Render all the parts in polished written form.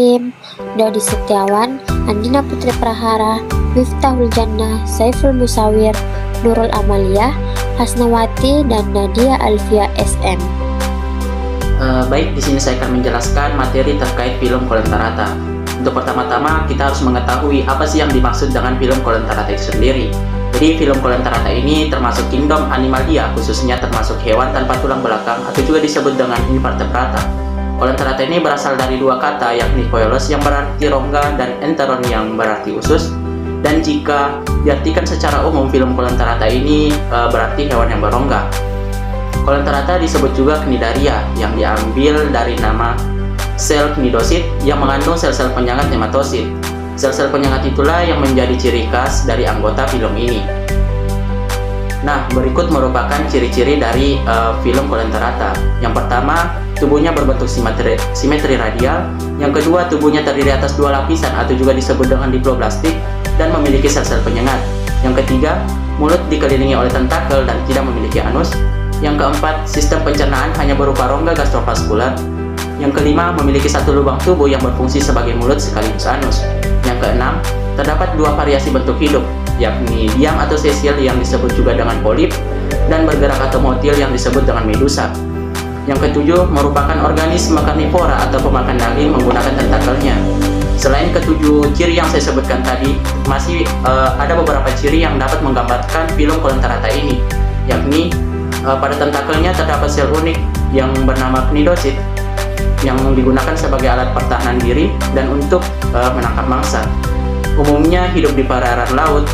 Hakim, Dodi Setiawan, Andina Putri Prahara, Miftahul Jannah, Saiful Musawir, Nurul Amalia, Hasnawati, dan Nadia Alfia SM. Baik, di sini saya akan menjelaskan materi terkait film Kolentarata. Untuk pertama-tama kita harus mengetahui apa sih yang dimaksud dengan film Kolentarata itu sendiri. Jadi film Kolentarata ini termasuk kingdom Animalia, khususnya termasuk hewan tanpa tulang belakang atau juga disebut dengan invertebrata. Kolentarata ini berasal dari dua kata, yakni koelos yang berarti rongga dan enteron yang berarti usus. Dan jika diartikan secara umum, film Kolentarata ini berarti hewan yang berongga. Kolentarata disebut juga cnidaria yang diambil dari nama sel cnidosit yang mengandung sel-sel penyengat nematosit. Sel-sel penyengat itulah yang menjadi ciri khas dari anggota film ini. Nah, berikut merupakan ciri-ciri dari film Kolentarata. Yang pertama, tubuhnya berbentuk simetri radial. Yang kedua, tubuhnya terdiri atas dua lapisan atau juga disebut dengan diploblastik dan memiliki sel-sel penyengat. Yang ketiga, mulut dikelilingi oleh tentakel dan tidak memiliki anus. Yang keempat, sistem pencernaan hanya berupa rongga gastrovaskular. Yang kelima, memiliki satu lubang tubuh yang berfungsi sebagai mulut sekaligus anus. Yang keenam, terdapat dua variasi bentuk hidup, yakni diam atau sesil yang disebut juga dengan polip, dan bergerak atau motil yang disebut dengan medusa. Yang ketujuh, merupakan organisme karnivora atau pemakan daging menggunakan tentakelnya. Selain ketujuh ciri yang saya sebutkan tadi, masih ada beberapa ciri yang dapat menggambarkan film Kolentarata ini, yakni pada tentakelnya terdapat sel unik yang bernama cnidosit yang digunakan sebagai alat pertahanan diri dan untuk menangkap mangsa. Umumnya hidup di perairan laut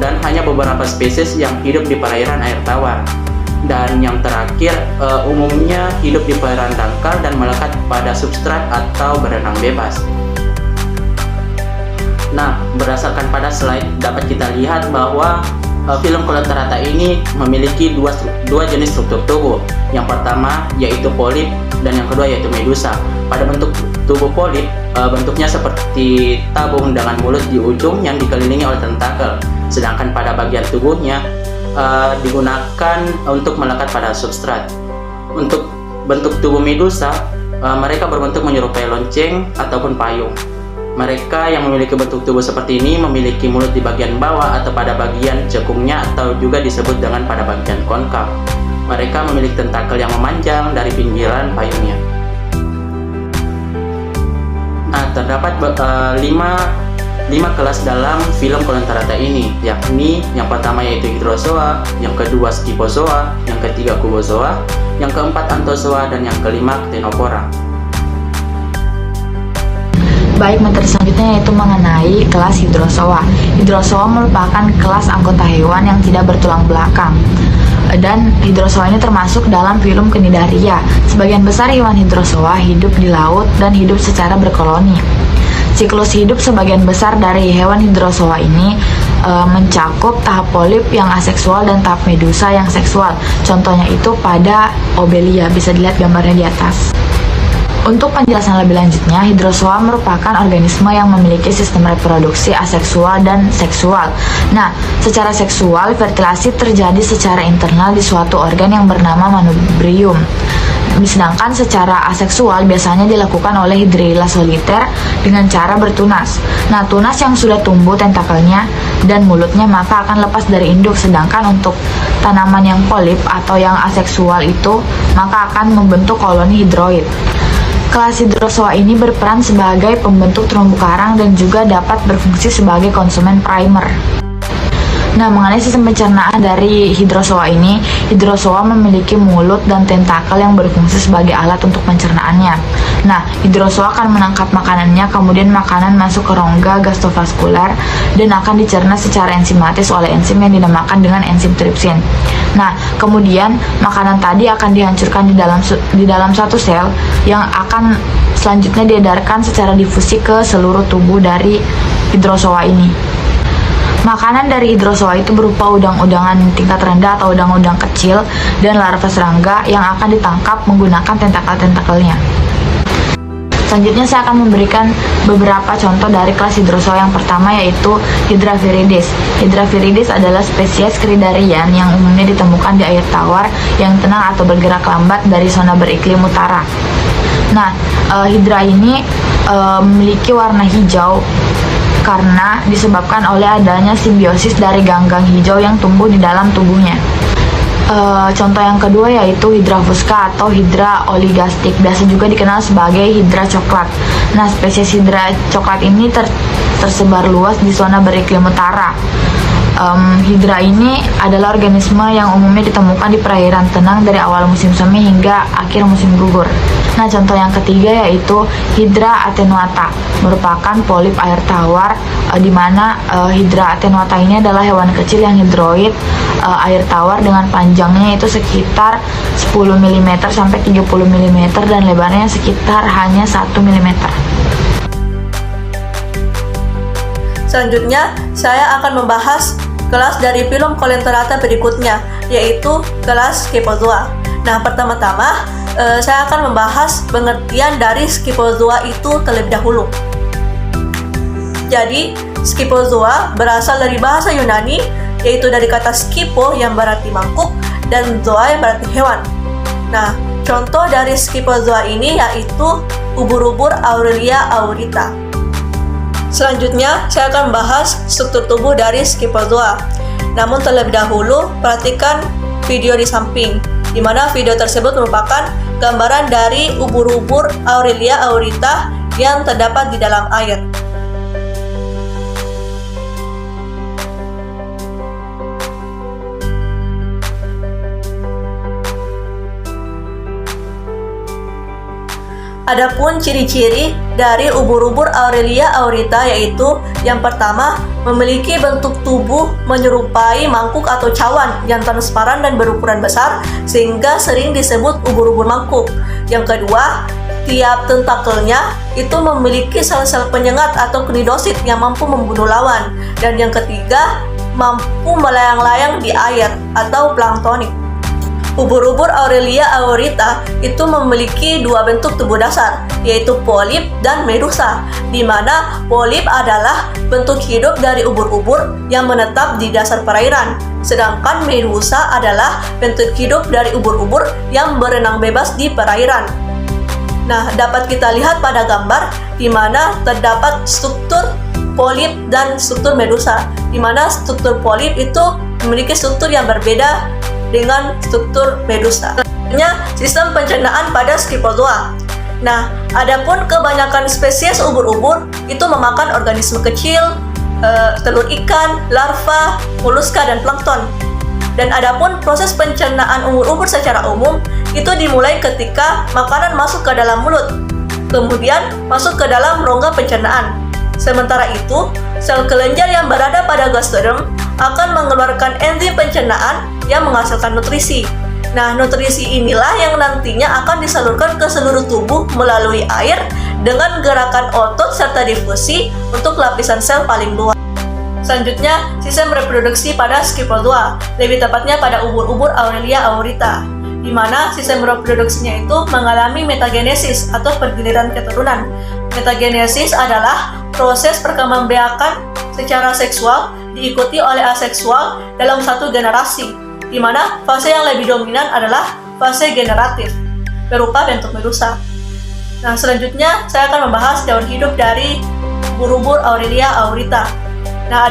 dan hanya beberapa spesies yang hidup di perairan air tawar. Dan yang terakhir, umumnya hidup di perairan dangkal dan melekat pada substrat atau berenang bebas. Nah, berdasarkan pada slide dapat kita lihat bahwa film Kolentarata ini memiliki dua jenis struktur tubuh. Yang pertama yaitu polip dan yang kedua yaitu medusa. Pada bentuk tubuh polip, bentuknya seperti tabung dengan mulut di ujung yang dikelilingi oleh tentakel. Sedangkan pada bagian tubuhnya digunakan untuk melekat pada substrat. Untuk bentuk tubuh medusa, mereka berbentuk menyerupai lonceng ataupun payung. Mereka yang memiliki bentuk tubuh seperti ini memiliki mulut di bagian bawah atau pada bagian cekungnya atau juga disebut dengan pada bagian konkav. Mereka memiliki tentakel yang memanjang dari pinggiran payungnya. Nah, terdapat lima kelas dalam film Kolentarata ini, yakni yang pertama yaitu Hydrozoa, yang kedua Scyphozoa, yang ketiga Cubozoa, yang keempat Anthozoa, dan yang kelima Ctenophora. Baik, materi selanjutnya yaitu mengenai kelas Hydrozoa. Hydrozoa merupakan kelas anggota hewan yang tidak bertulang belakang. Dan Hydrozoa ini termasuk dalam film Cnidaria. Sebagian besar hewan Hydrozoa hidup di laut dan hidup secara berkoloni. Siklus hidup sebagian besar dari hewan Hydrozoa ini mencakup tahap polip yang aseksual dan tahap medusa yang seksual. Contohnya itu pada Obelia, bisa dilihat gambarnya di atas. Untuk penjelasan lebih lanjutnya, Hydrozoa merupakan organisme yang memiliki sistem reproduksi aseksual dan seksual. Nah, secara seksual, fertilasi terjadi secara internal di suatu organ yang bernama manubrium. Sedangkan secara aseksual biasanya dilakukan oleh Hydrilla soliter dengan cara bertunas. Nah, tunas yang sudah tumbuh tentakelnya dan mulutnya maka akan lepas dari induk. Sedangkan untuk tanaman yang polip atau yang aseksual itu maka akan membentuk koloni hidroid. Kelas Hydrozoa ini berperan sebagai pembentuk terumbu karang dan juga dapat berfungsi sebagai konsumen primer. Nah, mengenai sistem pencernaan dari Hydrozoa ini, Hydrozoa memiliki mulut dan tentakel yang berfungsi sebagai alat untuk pencernaannya. Nah, Hydrozoa akan menangkap makanannya, kemudian makanan masuk ke rongga gastrovaskular dan akan dicerna secara enzimatis oleh enzim yang dinamakan dengan enzim tripsin. Nah, kemudian makanan tadi akan dihancurkan di dalam satu sel yang akan selanjutnya diedarkan secara difusi ke seluruh tubuh dari Hydrozoa ini. Makanan dari Hydrozoa itu berupa udang-udangan tingkat rendah atau udang-udang kecil dan larva serangga yang akan ditangkap menggunakan tentakel-tentakelnya. Selanjutnya saya akan memberikan beberapa contoh dari kelas Hydrozoa. Yang pertama yaitu Hydra viridis. Hydra viridis adalah spesies cnidarian yang umumnya ditemukan di air tawar yang tenang atau bergerak lambat dari zona beriklim utara. Nah, Hydra ini memiliki warna hijau karena disebabkan oleh adanya simbiosis dari ganggang hijau yang tumbuh di dalam tubuhnya. Contoh yang kedua yaitu Hydra fusca atau Hydra oligastic, biasa juga dikenal sebagai Hydra coklat. Nah, spesies Hydra coklat ini tersebar luas di zona beriklim utara. Hydra ini adalah organisme yang umumnya ditemukan di perairan tenang dari awal musim semi hingga akhir musim gugur. Nah, contoh yang ketiga yaitu Hydra attenuata, merupakan polip air tawar, di mana Hydra attenuata ini adalah hewan kecil yang hidroid air tawar dengan panjangnya itu sekitar 10 mm sampai 30 mm dan lebarnya sekitar hanya 1 mm. Selanjutnya, saya akan membahas kelas dari phylum Coelenterata berikutnya, yaitu kelas Scyphozoa. Nah, pertama-tama, saya akan membahas pengertian dari Scyphozoa itu terlebih dahulu. Jadi, Scyphozoa berasal dari bahasa Yunani, yaitu dari kata skypo yang berarti mangkuk, dan zoa yang berarti hewan. Nah, contoh dari Scyphozoa ini yaitu ubur-ubur Aurelia aurita. Selanjutnya, saya akan membahas struktur tubuh dari Scyphozoa. Namun terlebih dahulu, perhatikan video di samping, di mana video tersebut merupakan gambaran dari ubur-ubur Aurelia aurita yang terdapat di dalam air. Adapun ciri-ciri dari ubur-ubur Aurelia aurita yaitu yang pertama, memiliki bentuk tubuh menyerupai mangkuk atau cawan yang transparan dan berukuran besar sehingga sering disebut ubur-ubur mangkuk. Yang kedua, tiap tentakelnya itu memiliki sel-sel penyengat atau knidosit yang mampu membunuh lawan. Dan yang ketiga, mampu melayang-layang di air atau planktonik. Ubur-ubur Aurelia aurita itu memiliki dua bentuk tubuh dasar, yaitu polip dan medusa, di mana polip adalah bentuk hidup dari ubur-ubur yang menetap di dasar perairan, sedangkan medusa adalah bentuk hidup dari ubur-ubur yang berenang bebas di perairan. Nah, dapat kita lihat pada gambar di mana terdapat struktur polip dan struktur medusa, di mana struktur polip itu memiliki struktur yang berbeda dengan struktur medusa. Selanjutnya, sistem pencernaan pada Scyphozoa. Nah, adapun kebanyakan spesies ubur-ubur itu memakan organisme kecil, telur ikan, larva, moluska, dan plankton. Dan adapun proses pencernaan ubur-ubur secara umum itu dimulai ketika makanan masuk ke dalam mulut, kemudian masuk ke dalam rongga pencernaan. Sementara itu, sel kelenjar yang berada pada gastrem akan mengeluarkan enzim pencernaan yang menghasilkan nutrisi. Nah, nutrisi inilah yang nantinya akan disalurkan ke seluruh tubuh melalui air dengan gerakan otot serta difusi untuk lapisan sel paling luar. Selanjutnya, sistem reproduksi pada Scyphozoa, lebih tepatnya pada ubur-ubur Aurelia aurita, di mana sistem reproduksinya itu mengalami metagenesis atau pergiliran keturunan. Metagenesis adalah proses perkembangbiakan secara seksual diikuti oleh aseksual dalam satu generasi, di mana fase yang lebih dominan adalah fase generatif, berupa bentuk medusa. Nah, selanjutnya saya akan membahas daun hidup dari ubur-ubur Aurelia aurita. Nah,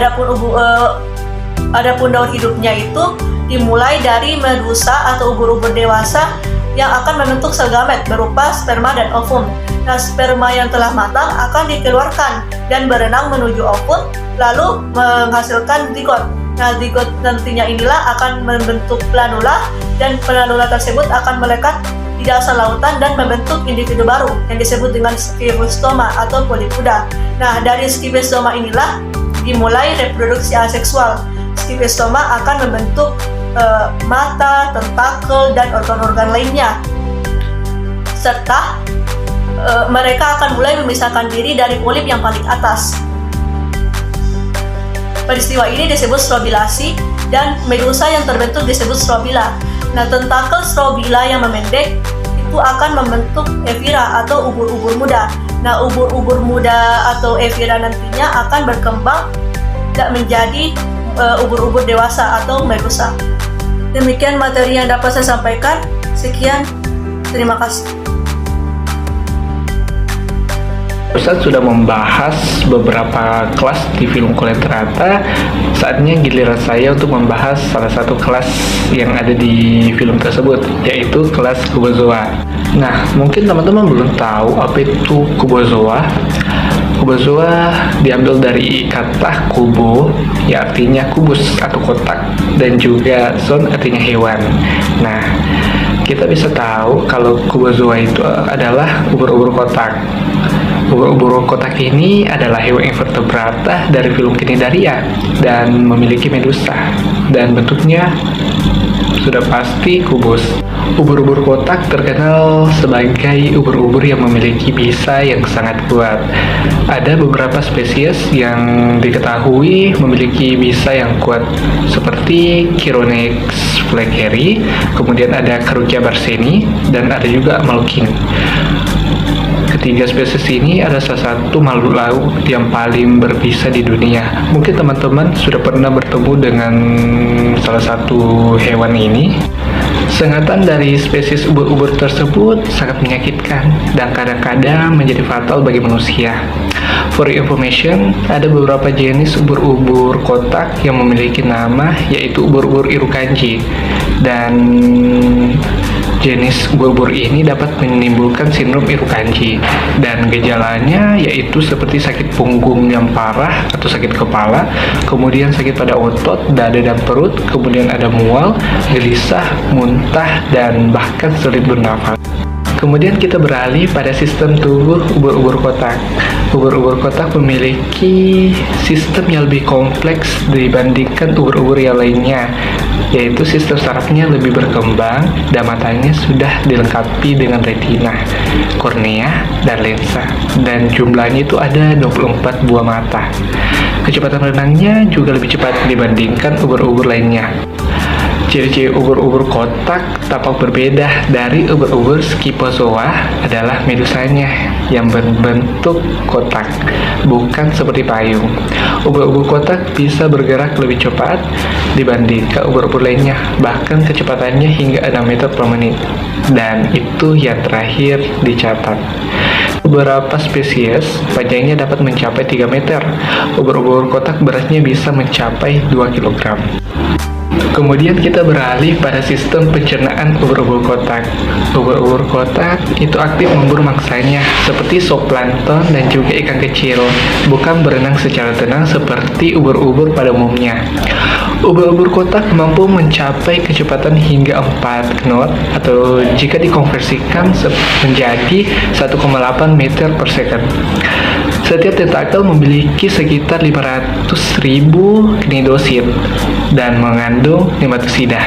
adapun daun hidupnya itu dimulai dari medusa atau ubur-ubur dewasa yang akan membentuk sel gamet berupa sperma dan ovum. Nah, sperma yang telah matang akan dikeluarkan dan berenang menuju ovum, lalu menghasilkan zigot. Nah, zigot nantinya inilah akan membentuk planula, dan planula tersebut akan melekat di dasar lautan dan membentuk individu baru yang disebut dengan scyphostoma atau polipoda. Nah, dari scyphostoma inilah dimulai reproduksi aseksual. Scyphostoma akan membentuk mata, tentakel, dan organ-organ lainnya. Serta mereka akan mulai memisahkan diri dari polip yang paling atas. Peristiwa ini disebut strobilasi, dan medusa yang terbentuk disebut strobila. Nah, tentakel strobila yang memendek itu akan membentuk evira atau ubur-ubur muda. Nah, ubur-ubur muda atau evira nantinya akan berkembang dan menjadi ubur-ubur dewasa atau medusa. Demikian materi yang dapat saya sampaikan. Sekian, terima kasih. Ustadz sudah membahas beberapa kelas di film Kolenterata. Saatnya giliran saya untuk membahas salah satu kelas yang ada di film tersebut, yaitu kelas Kubozoa. Nah, mungkin teman-teman belum tahu apa itu Kubozoa. Kubozoa diambil dari kata kubo, yang artinya kubus atau kotak, dan juga zon artinya hewan. Nah, kita bisa tahu kalau Kubozoa itu adalah ubur-ubur kotak. Ubur-ubur kotak ini adalah hewan invertebrata dari film Cnidaria dan memiliki medusa, dan bentuknya sudah pasti kubus. Ubur-ubur kotak terkenal sebagai ubur-ubur yang memiliki bisa yang sangat kuat. Ada beberapa spesies yang diketahui memiliki bisa yang kuat, seperti Chironex fleckeri, kemudian ada Carukia barseni, dan ada juga Maluking. Ketiga spesies ini adalah salah satu makhluk laut yang paling berbisa di dunia. Mungkin teman-teman sudah pernah bertemu dengan salah satu hewan ini. Sengatan dari spesies ubur-ubur tersebut sangat menyakitkan dan kadang-kadang menjadi fatal bagi manusia. For information, ada beberapa jenis ubur-ubur kotak yang memiliki nama, yaitu ubur-ubur Irukandji. Dan jenis ubur-ubur ini dapat menimbulkan sindrom Irukandji, dan gejalanya yaitu seperti sakit punggung yang parah atau sakit kepala, kemudian sakit pada otot, dada dan perut, kemudian ada mual, gelisah, muntah, dan bahkan sulit bernafas. Kemudian kita beralih pada sistem tubuh ubur-ubur kotak. Ubur-ubur kotak memiliki sistem yang lebih kompleks dibandingkan ubur-ubur yang lainnya, yaitu sistem sarafnya lebih berkembang dan matanya sudah dilengkapi dengan retina, kornea, dan lensa, dan jumlahnya itu ada 24 buah mata. Kecepatan renangnya juga lebih cepat dibandingkan ubur-ubur lainnya. Ciri-ciri ubur-ubur kotak tampak berbeda dari ubur-ubur Scyphozoa adalah medusanya yang berbentuk kotak, bukan seperti payung. Ubur-ubur kotak bisa bergerak lebih cepat dibandingkan ubur-ubur lainnya, bahkan kecepatannya hingga 6 meter per menit. Dan itu yang terakhir dicatat. Beberapa spesies panjangnya dapat mencapai 3 meter. Ubur-ubur kotak beratnya bisa mencapai 2 kg. Kemudian kita beralih pada sistem pencernaan ubur-ubur kotak. Ubur-ubur kotak itu aktif memburu mangsanya seperti zooplankton dan juga ikan kecil, bukan berenang secara tenang seperti ubur-ubur pada umumnya. Ubur-ubur kotak mampu mencapai kecepatan hingga 4 knot atau jika dikonversikan menjadi 1,8 meter per second. Setiap tentakel memiliki sekitar 500.000 cnidosid dan mengandung nematoksida.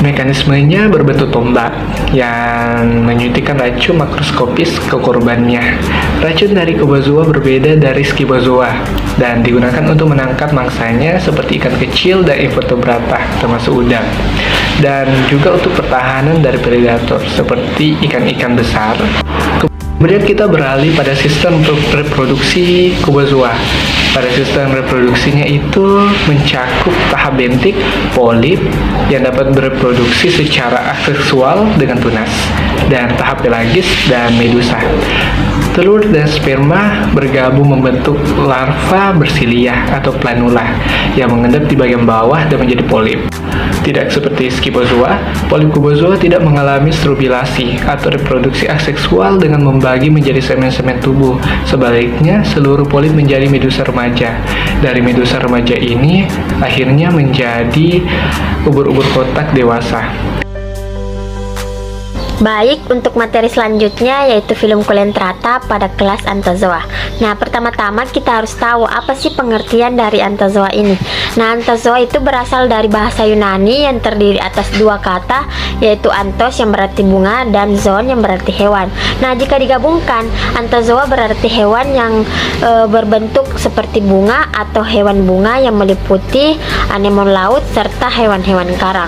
Mekanismenya berbentuk tombak yang menyuntikkan racun makroskopis ke korbannya. Racun dari Kubozoa berbeda dari Scyphozoa dan digunakan untuk menangkap mangsanya seperti ikan kecil dan invertebrata termasuk udang, dan juga untuk pertahanan dari predator seperti ikan-ikan besar. Kemudian kita beralih pada sistem reproduksi Kubozoa. Pada sistem reproduksinya itu mencakup tahap bentik, polip yang dapat bereproduksi secara aseksual dengan tunas, dan tahap pelagis dan medusa. Telur dan sperma bergabung membentuk larva bersilia atau planula yang mengendap di bagian bawah dan menjadi polip. Tidak seperti Scyphozoa, polip Kubozoa tidak mengalami strobilasi atau reproduksi aseksual dengan membagi menjadi semen-semen tubuh. Sebaliknya, seluruh polip menjadi medusa remaja. Dari medusa remaja ini, akhirnya menjadi ubur-ubur kotak dewasa. Baik, untuk materi selanjutnya yaitu film Coelenterata pada kelas Anthozoa. Nah, pertama-tama kita harus tahu apa sih pengertian dari Anthozoa ini. Nah, Anthozoa itu berasal dari bahasa Yunani yang terdiri atas dua kata, yaitu anthos yang berarti bunga dan zoon yang berarti hewan. Nah, jika digabungkan, Anthozoa berarti hewan yang berbentuk seperti bunga atau hewan bunga yang meliputi anemon laut serta hewan-hewan karang.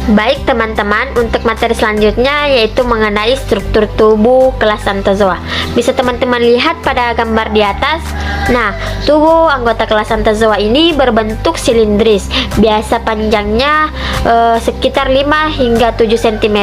Baik teman-teman, untuk materi selanjutnya yaitu mengenai struktur tubuh kelas Anthozoa. Bisa teman-teman lihat pada gambar di atas. Nah, tubuh anggota kelas Anthozoa ini berbentuk silindris. Biasa panjangnya sekitar 5 hingga 7 cm,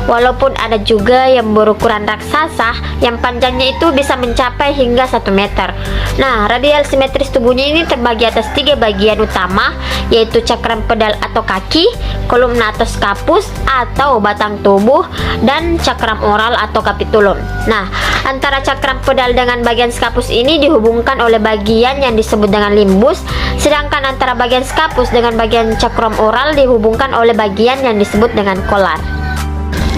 walaupun ada juga yang berukuran raksasa yang panjangnya itu bisa mencapai hingga 1 meter. Nah, radial simetris tubuhnya ini terbagi atas 3 bagian utama, yaitu cakram pedal atau kaki, kolumna atau skapus atau batang tubuh, dan cakram oral atau kapitulum. Nah, antara cakram pedal dengan bagian skapus ini dihubungkan oleh bagian yang disebut dengan limbus, sedangkan antara bagian skapus dengan bagian cakram oral dihubungkan oleh bagian yang disebut dengan kolar.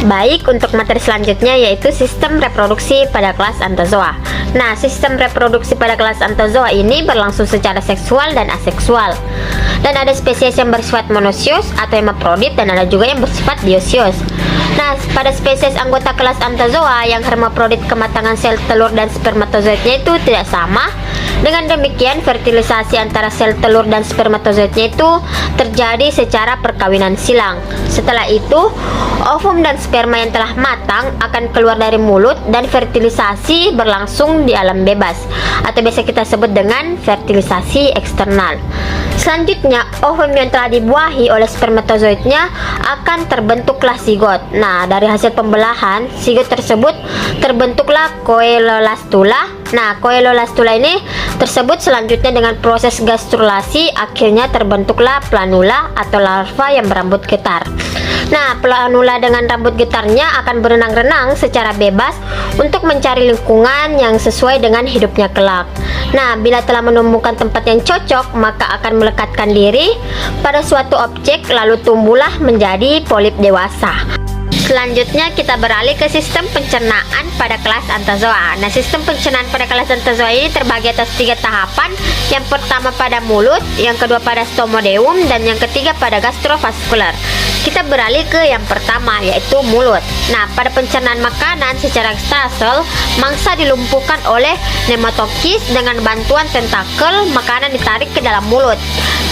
Baik, untuk materi selanjutnya yaitu sistem reproduksi pada kelas Anthozoa. Nah, sistem reproduksi pada kelas Anthozoa ini berlangsung secara seksual dan aseksual. Dan ada spesies yang bersifat monosius atau hermaprodit, dan ada juga yang bersifat diosius. Nah, pada spesies anggota kelas Anthozoa yang hermaprodit, kematangan sel telur dan spermatozoidnya itu tidak sama. Dengan demikian, fertilisasi antara sel telur dan spermatozoidnya itu terjadi secara perkawinan silang. Setelah itu, ovum dan sperma yang telah matang akan keluar dari mulut dan fertilisasi berlangsung di alam bebas, atau biasa kita sebut dengan fertilisasi eksternal. Selanjutnya, ovum yang telah dibuahi oleh spermatozoidnya akan terbentuklah zigot. Nah, dari hasil pembelahan, zigot tersebut terbentuklah koelolastula. Nah, koelolastula ini tersebut selanjutnya dengan proses gastrulasi akhirnya terbentuklah planula atau larva yang berambut getar. Nah, planula dengan rambut getarnya akan berenang-renang secara bebas untuk mencari lingkungan yang sesuai dengan hidupnya kelak. Nah, bila telah menemukan tempat yang cocok, maka akan melekatkan diri pada suatu objek lalu tumbuhlah menjadi polip dewasa. Selanjutnya kita beralih ke sistem pencernaan pada kelas Anthozoa. Nah, sistem pencernaan pada kelas Anthozoa ini terbagi atas 3 tahapan. Yang pertama pada mulut, yang kedua pada stomodeum, dan yang ketiga pada gastrovaskular. Kita beralih ke yang pertama, yaitu mulut. Nah, pada pencernaan makanan secara ekstrasel, mangsa dilumpuhkan oleh nematokis. Dengan bantuan tentakel, makanan ditarik ke dalam mulut,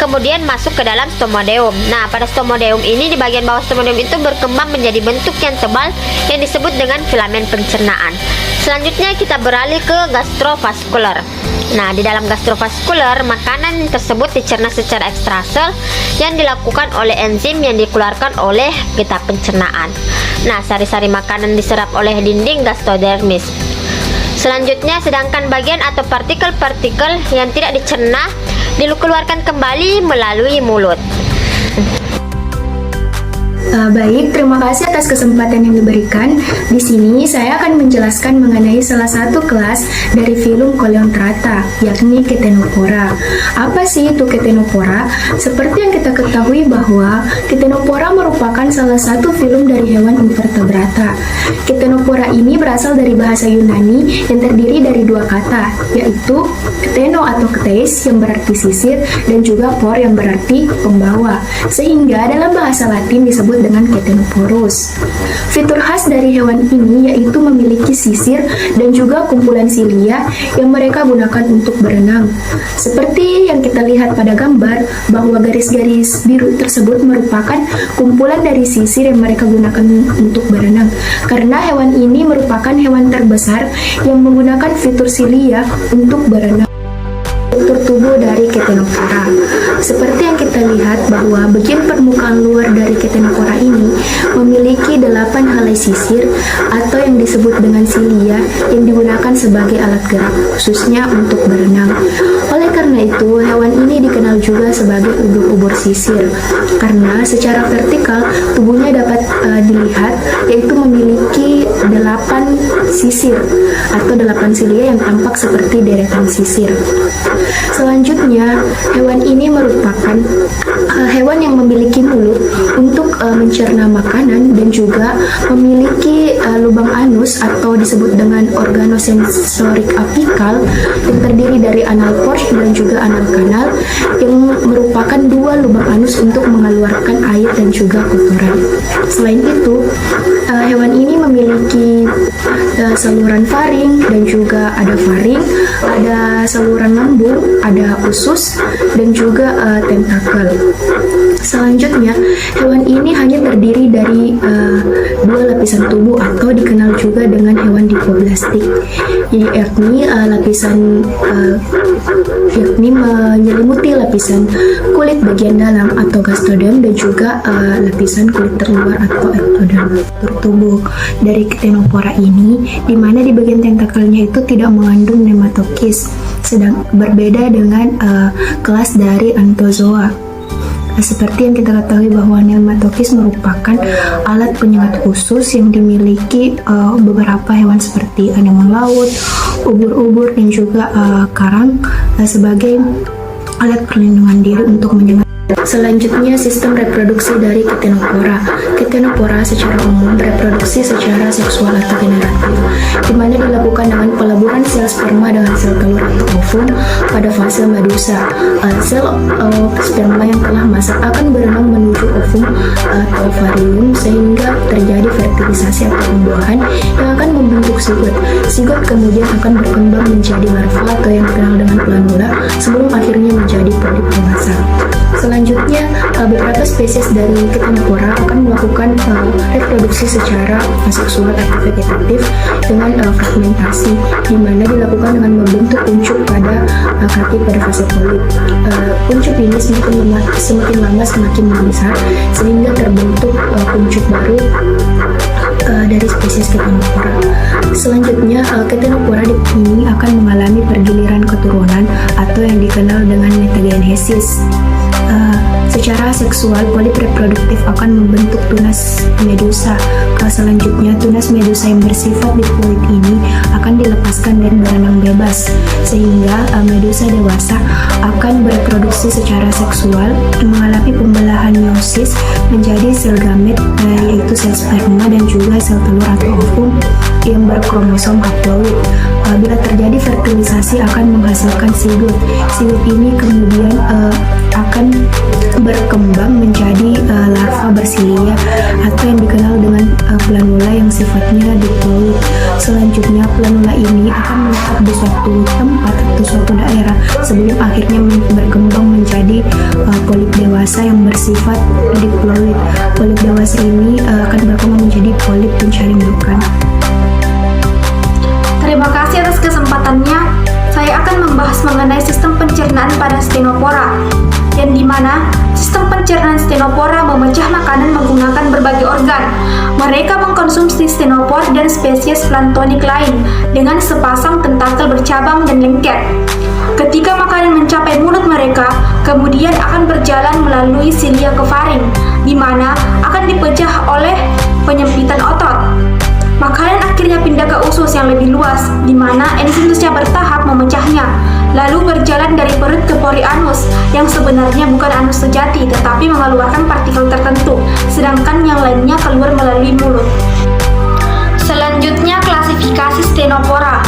kemudian masuk ke dalam stomodeum. Nah, pada stomodeum ini, di bagian bawah stomodeum itu berkembang menjadi bentuk yang tebal yang disebut dengan filamen pencernaan. Selanjutnya kita beralih ke gastrovaskular. Nah, di dalam gastrovaskular, makanan tersebut dicerna secara ekstrasel yang dilakukan oleh enzim yang dikeluarkan oleh pita pencernaan. Nah, sari-sari makanan diserap oleh dinding gastrodermis. Selanjutnya, sedangkan bagian atau partikel-partikel yang tidak dicerna dikeluarkan kembali melalui mulut. Baik, terima kasih atas kesempatan yang diberikan. Di sini saya akan menjelaskan mengenai salah satu kelas dari filum Coleontrata, yakni Ctenophora. Apa sih itu Ctenophora? Seperti yang kita ketahui bahwa Ctenophora merupakan salah satu filum dari hewan invertebrata. Ctenophora ini berasal dari bahasa Yunani yang terdiri dari 2 kata, yaitu kteno atau kteis yang berarti sisir dan juga por yang berarti pembawa. Sehingga dalam bahasa Latin disebut dengan Ctenophorus. Fitur khas dari hewan ini yaitu memiliki sisir dan juga kumpulan silia yang mereka gunakan untuk berenang. Seperti yang kita lihat pada gambar, bahwa garis-garis biru tersebut merupakan kumpulan dari sisir yang mereka gunakan untuk berenang. Karena hewan ini merupakan hewan terbesar yang menggunakan fitur silia untuk berenang. Struktur tubuh dari Ctenophora. Seperti yang kita lihat bahwa bagian permukaan luar dari Ctenophora ini memiliki 8 helai sisir atau yang disebut dengan silia yang digunakan sebagai alat gerak khususnya untuk berenang. Oleh karena itu, hewan ini dikenal juga sebagai ubur-ubur sisir karena secara vertikal tubuhnya dapat dilihat yaitu memiliki 8 sisir atau 8 silia yang tampak seperti deretan sisir. Selanjutnya, hewan ini merupakan hewan yang memiliki mulut untuk mencerna makanan dan juga memiliki lubang anus atau disebut dengan organosensorik apikal yang terdiri dari anal pores dan juga anal kanal yang merupakan 2 lubang anus untuk mengeluarkan air dan juga kotoran. Selain itu, hewan ini memiliki saluran faring dan juga ada faring, ada saluran lambung, ada usus dan juga tentakel. Selanjutnya, hewan ini hanya terdiri dari dua lapisan tubuh atau dikenal juga dengan hewan diplomastik, yakni menyelimuti lapisan kulit bagian dalam atau gastoderm dan juga lapisan kulit terluar atau ectoderm tubuh dari Ctenopora ini, di mana di bagian tentakelnya itu tidak mengandung nematokis, sedang berbeda dengan kelas dari Anthozoa. Seperti yang kita ketahui bahwa nematokis merupakan alat penyengat khusus yang dimiliki beberapa hewan seperti anemon laut, ubur-ubur, dan juga karang sebagai alat perlindungan diri untuk menyengat. Selanjutnya, sistem reproduksi dari Ctenopora. Ctenopora secara umum bereproduksi secara seksual atau generatif, di mana dilakukan dengan peleburan sel sperma dengan sel telur atau ovum pada fase medusa. Sel sperma yang telah masak akan berenang menuju ovum atau ovarium sehingga terjadi fertilisasi atau pembuahan yang akan membentuk zigot. Zigot kemudian akan berkembang menjadi larva atau yang dikenal dengan planula sebelum akhirnya menjadi polip dewasa. Selanjutnya, beberapa spesies dari Ctenopora akan melakukan reproduksi secara seksual atau vegetatif dengan fragmentasi, di mana dilakukan dengan membentuk kuncup pada kaki pada fase polip. Kuncup ini semakin lama semakin membesar sehingga terbentuk kuncup baru dari spesies Ctenopora. Selanjutnya, Ctenopora ini akan mengalami pergiliran keturunan atau yang dikenal dengan metagenesis. Secara seksual, polip reproduktif akan membentuk tunas medusa. Selanjutnya, tunas medusa yang bersifat diploid ini akan dilepaskan dan berenang bebas, sehingga medusa dewasa akan bereproduksi secara seksual, mengalami pembelahan meiosis menjadi sel gamet, yaitu sel sperma dan juga sel telur atau ovum yang berkromosom haploid. Bila terjadi fertilisasi akan menghasilkan zigot. Zigot ini kemudian akan berkembang menjadi larva bersilia atau yang dikenal dengan planula yang sifatnya diploid. Selanjutnya, planula ini akan menetap di suatu tempat atau suatu daerah sebelum akhirnya berkembang menjadi polip dewasa yang bersifat diploid. Polip dewasa ini akan berkembang menjadi polip pencari makan. Terima kasih atas kesempatannya. Saya akan membahas mengenai sistem pencernaan pada Ctenopora, yang dimana sistem pencernaan Ctenopora memecah makanan menggunakan berbagai organ. Mereka mengkonsumsi Ctenopor dan spesies planktonik lain dengan sepasang tentakel bercabang dan lengket. Ketika makanan mencapai mulut mereka, kemudian akan berjalan melalui silia ke faring, di mana akan dipecah oleh penyempitan otot. Makanan akhirnya pindah ke usus yang lebih luas, di mana enzim secara bertahap memecahnya, lalu berjalan dari perut ke pori anus, yang sebenarnya bukan anus sejati, tetapi mengeluarkan partikel tertentu, sedangkan yang lainnya keluar melalui mulut. Selanjutnya, klasifikasi Ctenopora.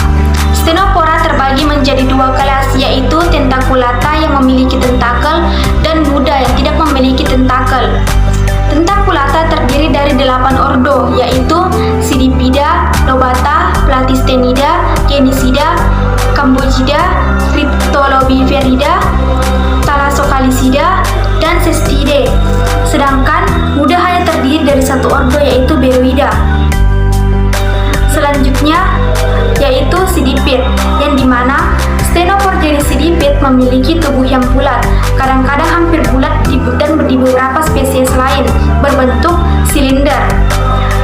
Ctenopora terbagi menjadi dua kelas, yaitu tentakulata yang memiliki tentakel dan nuda yang tidak memiliki tentakel. Tentakulata terdiri dari 8 ordo, yaitu Sidipida, Lobata, Platystenida, Genisida, Cambogida, Cryptolobiferida, Thalassocalisida, dan Cestidae. Sedangkan nuda hanya terdiri dari satu ordo, yaitu Beroida. Selanjutnya yaitu Sidipid, yang dimana Ctenopor jenis Sidipid memiliki tubuh yang bulat, kadang-kadang hampir bulat dan di beberapa spesies lain berbentuk silinder.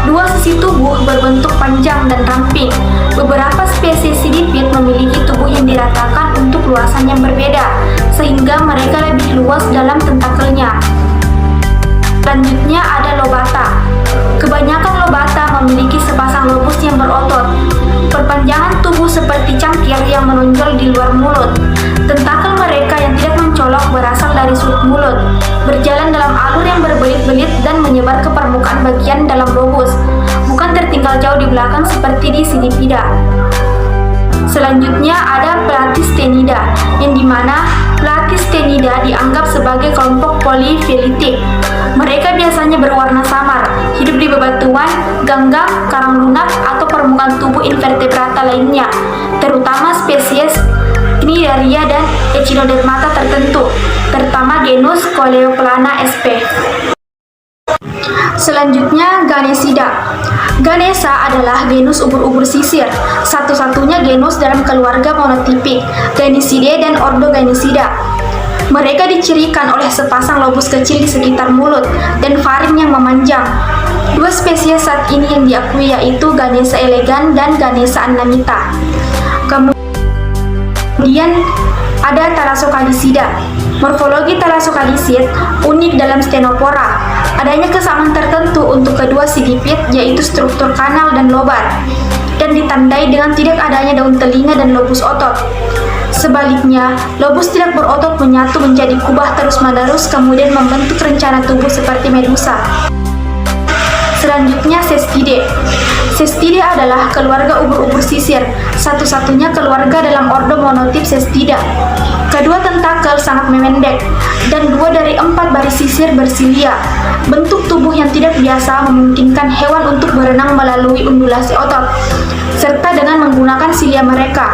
Dua sisi tubuh berbentuk panjang dan ramping. Beberapa spesies Sidipid memiliki tubuh yang diratakan untuk luasan yang berbeda, sehingga mereka lebih luas dalam tentakelnya. Selanjutnya ada Lobata. Kebanyakan Lobata memiliki sepasang lobus yang berotot, perpanjangan tubuh seperti cangkir yang menonjol di luar mulut. Tentakel mereka yang tidak mencolok berasal dari sudut mulut, berjalan dalam alur yang berbelit-belit dan menyebar ke permukaan bagian dalam lobus, bukan tertinggal jauh di belakang seperti di Sidipida. Selanjutnya ada Platystenida, yang dimana Platystenida dianggap sebagai kelompok polifilitik. Mereka biasanya berwarna samar, hidup di bebatuan, ganggang, karang lunak, atau permukaan tubuh invertebrata lainnya, terutama spesies Cnidaria dan Echinodermata tertentu, terutama genus Coleoplana sp. Selanjutnya, Ganesida. Ganesa adalah genus ubur-ubur sisir, satu-satunya genus dalam keluarga monotipik Ganesidae dan ordo Ganesida. Mereka dicirikan oleh sepasang lobus kecil di sekitar mulut dan faring yang memanjang. Dua spesies saat ini yang diakui yaitu Ganesa elegan dan Ganesa annamita. Kemudian ada Thalassocalisida. Morfologi Thalassocalisid unik dalam Stenopora. Adanya kesamaan tertentu untuk kedua sidipit, yaitu struktur kanal dan lobar, dan ditandai dengan tidak adanya daun telinga dan lobus otot. Sebaliknya, lobus tidak berotot menyatu menjadi kubah terus-menerus kemudian membentuk rencana tubuh seperti medusa. Selanjutnya, Cestidae. Cestidae adalah keluarga ubur-ubur sisir, satu-satunya keluarga dalam ordo monotip Cestida. Kedua tentakel sangat memendek, dan 2 dari 4 baris sisir bersilia. Bentuk tubuh yang tidak biasa memungkinkan hewan untuk berenang melalui undulasi otot, serta dengan menggunakan silia mereka.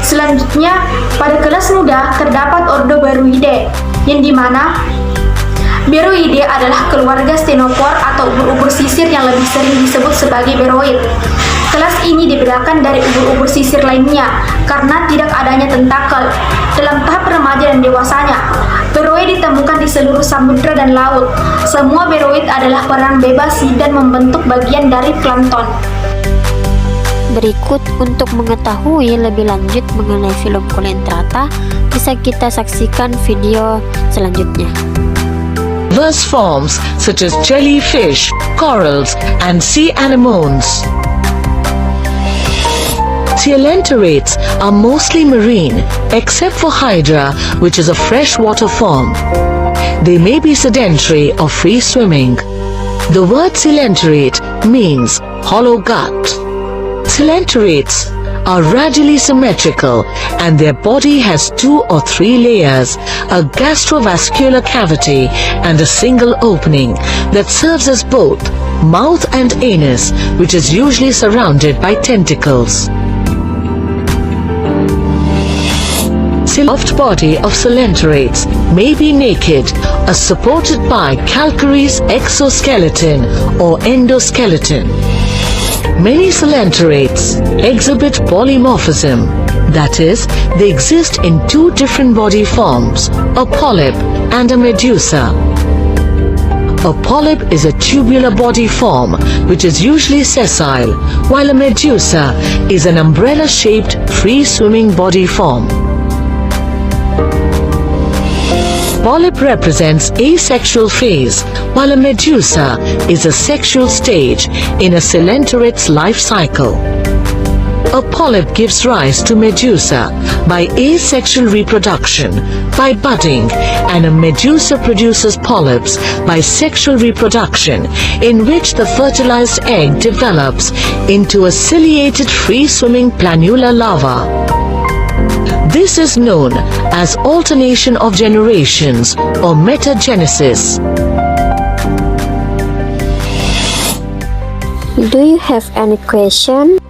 Selanjutnya, pada kelas muda terdapat ordo Beroidae, yang dimana Beroidae adalah keluarga stenopor atau ubur-ubur sisir yang lebih sering disebut sebagai beroid. Kelas ini dibedakan dari ubur-ubur sisir lainnya karena tidak adanya tentakel. Dalam tahap remaja dan dewasanya, beroid ditemukan di seluruh samudra dan laut. Semua beroid adalah peran bebas dan membentuk bagian dari plankton. Berikut untuk mengetahui lebih lanjut mengenai filum Coleantrata, bisa kita saksikan video selanjutnya. Diverse forms such as jellyfish, corals, and sea anemones. Coelenterate are mostly marine, except for Hydra, which is a freshwater form. They may be sedentary or free swimming. The word coelenterate means hollow gut. Coelenterates are radially symmetrical and their body has 2 or 3 layers, a gastrovascular cavity and a single opening that serves as both mouth and anus, which is usually surrounded by tentacles. Soft body of coelenterates may be naked or supported by calcareous exoskeleton or endoskeleton. Many coelenterates exhibit polymorphism, that is, they exist in 2 different body forms, a polyp and a medusa. A polyp is a tubular body form which is usually sessile, while a medusa is an umbrella-shaped free-swimming body form. Polyp represents asexual phase, while a medusa is a sexual stage in a coelenterate's life cycle. A polyp gives rise to medusa by asexual reproduction, by budding, and a medusa produces polyps by sexual reproduction, in which the fertilized egg develops into a ciliated free-swimming planular larva. This is known as alternation of generations or metagenesis. Do you have any question?